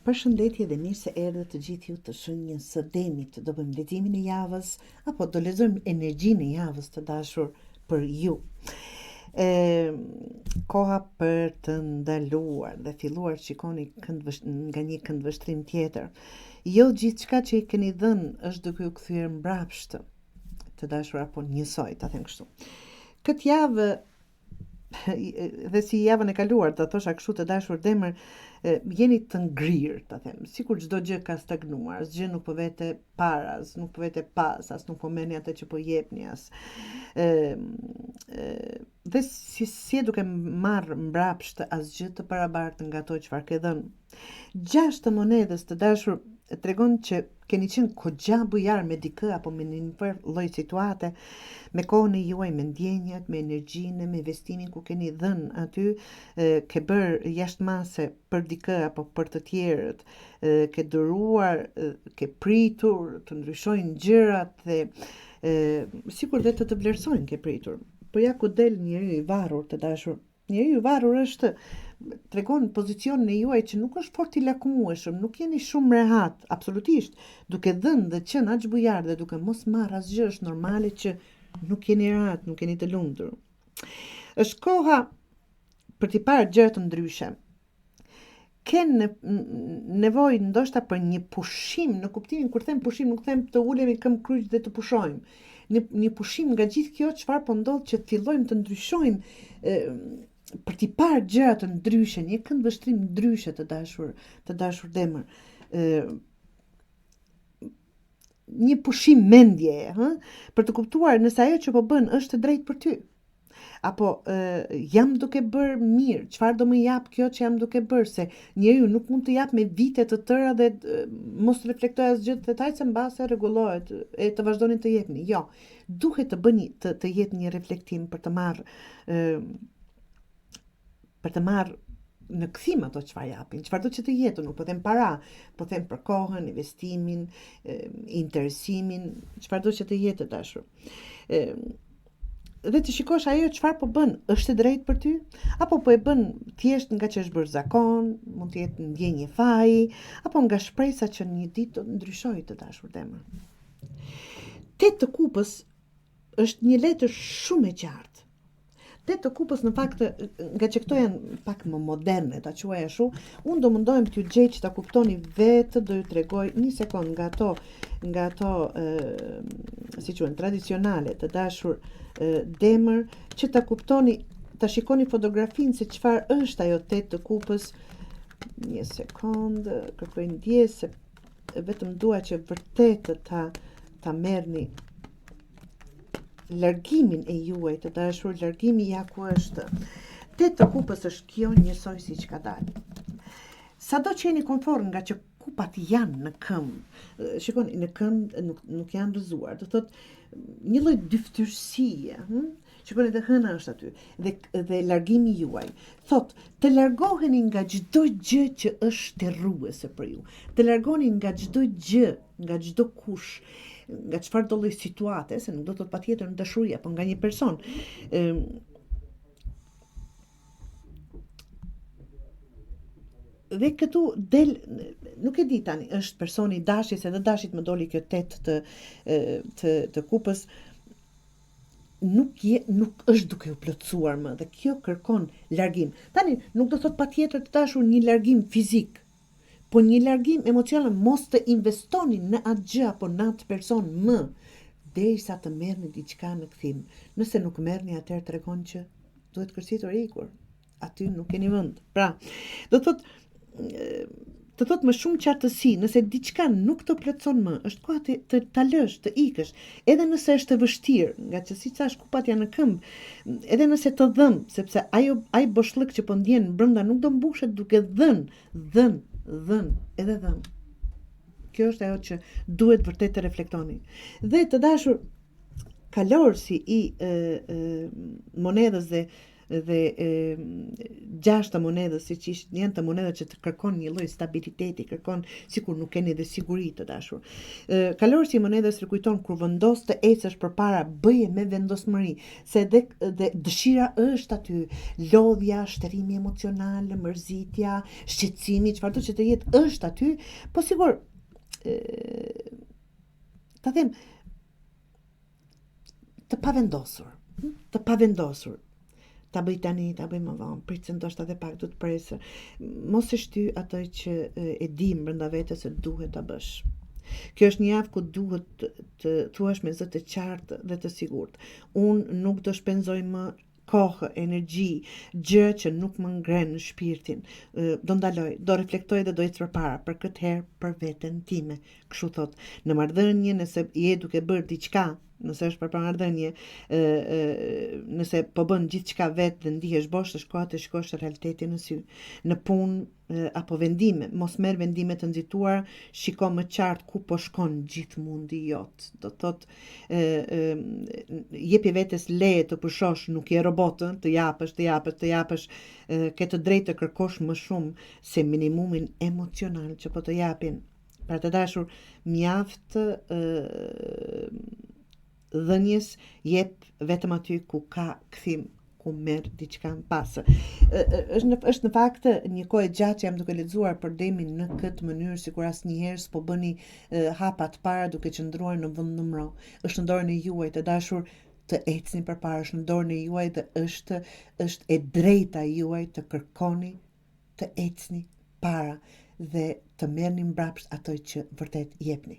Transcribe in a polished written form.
Përshëndetje dhe mirë se erdhët të gjithë ju të shënjën së Denit. Do bëjmë leximin e javës, apo do lexojmë energjinë e javës të dashur për ju. Koha për të ndaluar dhe filluar shikoni nga një këndvështrim tjetër. Jo gjithçka që i keni dhënë është duke u kthyer mbrapsht, të dashur, apo njësoj, ta them kështu. Këtë javë dhe si javën e kaluar, të thosha kështu, të dashur demër, jeni të ngrirë, ta them, sikur çdo gjë ka stagnuar, asgjë nuk po vete para, nuk po vete pas, as nuk po merrni atë që po jepni as. Dhe si duke marrë mbrapsht asgjë të parabartë nga ato çfarë ke dhënë. 6 të monedhës, të dashur, tregon që keni qenë kogja bujar me dikë apo me një lloj situate, me kohën e juaj, me ndjenjat, me energjinë, me investimin ku keni dhënë aty, ke bërë jashtëmase për dikë apo për të tjerët, ke dëruar, ke pritur të ndryshojnë gjërat dhe sikur dhe të vlerësojnë ke pritur. Po ja ku del njeriu i varur, të dashur. Njeriu i varur është, tregon pozicionin e juaj që nuk është fort i lakmueshëm, nuk jeni shumë rehat, absolutisht, duke dhënë dhe qenë aq bujar dhe duke mos marrë asgjë, është normale që nuk jeni rehat, nuk jeni të lumtur. Është koha për t'i parë gjëra të ndryshe. Kenë nevojë ndoshta për një pushim, në kuptimin kur them pushim, nuk them të ulemi këmbë kryq dhe të pushojmë. Një pushim nga gjithë kjo çfarë po ndodh, që fillojmë të ndryshojmë, për t'i parë gjëra të ndryshe, një këndvështrim ndryshe, të dashur demër. Një pushim mendje, për të kuptuar nëse ajo që po bën është drejt për ty. Apo jam duke bërë mirë, çfarë do më jap kjo që jam duke bërë, se njeriu nuk mund të jap me vite të tëra dhe mos reflektoj asgjë, të thaj se mbase rregullohet e të vazhdoni të jepni. Jo, duhet të bëni të jetë një reflektim për të marrë në kthim ato çfarë japin, çfarë do që të jetë, nuk po them para, po them për kohën, investimin, interesimin, çfarë do që të jetë, dashur. Dhe të shikosh ajo çfarë po bën, është e drejtë për ty, apo po e bën thjesht nga që është bërë zakon, mund të jetë ndjenjë faji, apo nga shpresa që një ditë do të ndryshojë, të dashur demër. 8 të kupës është një letër shumë e qartë. 8 të kupës, në fakt, nga që këto janë pak më moderne, ta quaj ashtu, unë do mundohem t'ju gjej që ta kuptoni vetë, do ju tregoj një sekond nga ato si quhen, tradicionale, të dashur demër, që ta kuptoni, ta shikoni fotografinë se çfarë është ajo 8 të kupës. Një sekond, kërkoj ndjes, se vetëm dua që vërtet ta merrni largimin e juaj, të dashur, largimi ja ku është. 8 të kupës është kjo njësoj si që ka dalë. Sa do që jeni konfort nga që kupat janë në këmbë, shikoni, në këmbë nuk janë rëzuar, do thot një lloj dyftyrsie, shikoni, dhe hëna është aty, dhe largimi juaj. Thot, të largoheni nga çdo gjë që është terruese për ju. Të largoni nga çdo gjë, nga çdo kush, nga çfarë do lloj situate, se nuk do të thotë patjetër në dashuri, apo nga një person. Dhe këtu del, nuk e di tani, është personi dashjes, edhe dashit më doli kjo 8 të kupës, nuk është duke u plotësuar më, dhe kjo kërkon largim. Tani nuk do thot patjetër, të dashur, një largim fizik, po një largim emocional, mos të investoni në atë gjë apo në atë person më, derisa të merrni diçka në kthim. Nëse nuk merrni, atëherë tregon që duhet kërcitur e ikur. Aty nuk keni vend. Pra, do të thot më shumë qartësi, nëse diçka nuk të plotëson më, është koha të ta lësh, të ikësh, edhe nëse është e vështirë, nga që siç thash, kupat janë në këmbë, edhe nëse të dhëm, sepse ai boshllëk që po ndjen brenda nuk do mbushet duke dhën, edhe dhën. Kjo është ajo që duhet vërtet të reflektoni. Dhe të dashur, kalorësi i monedhës dhe dhe gjashta monedhës siç janë të monedhat që të kërkon një lloj stabiliteti, kërkon sikur nuk keni dhe siguri të dashur. Kalorësi i monedhës kujton kur vendos të ecësh përpara bëje me vendosmëri, se dhe dëshira është aty, lodhja, shterimi emocional, mërzitja, shqetësimi, çfarëdo që të jetë është aty, po sigur ta them të pavendosur. Ta bëj tani, ta bëj më vonë, prit se ndoshta edhe pak do të presë. Mos e shty atë që e di brenda vetes se duhet ta bësh. Kjo është një javë ku duhet të thuash me zë të qartë dhe të sigurt. Unë nuk do shpenzoj më kohë, energji, gjë që nuk më ngren në shpirtin. Do ndaloj, do reflektoj dhe do ecë përpara, për këtë herë për veten time. Kështu thot, në marrëdhënie nëse je duke bërë diçka, nëse është për marrëdhënie, nëse po bën gjithçka vetë dhe ndihesh bosh, është koha të shikosh realitetin në sy. Në punë apo vendime, mos merr vendime të nxituara, shiko më qartë ku po shkon gjithë mundi jot. Do thotë jepi vetes leje të pushosh, nuk je robotën, të japësh, ke të drejtë të kërkosh më shumë se minimumin emocional që po të japin. Pra të dashur, mjaft dhënjes jep vetëm aty ku ka kthim, ku merr diçka në pas. Është në fakt një kohë gjatë që jam duke lexuar për Demin në këtë mënyrë, sikur asnjëherë s'po bëni hapa të para duke qëndruar në vend numro. Është në dorën e juaj të dashur të ecni përpara, është në dorën e juaj dhe është e drejta juaj të kërkoni të ecni para dhe të merrni mbrapsht ato që vërtet jepni.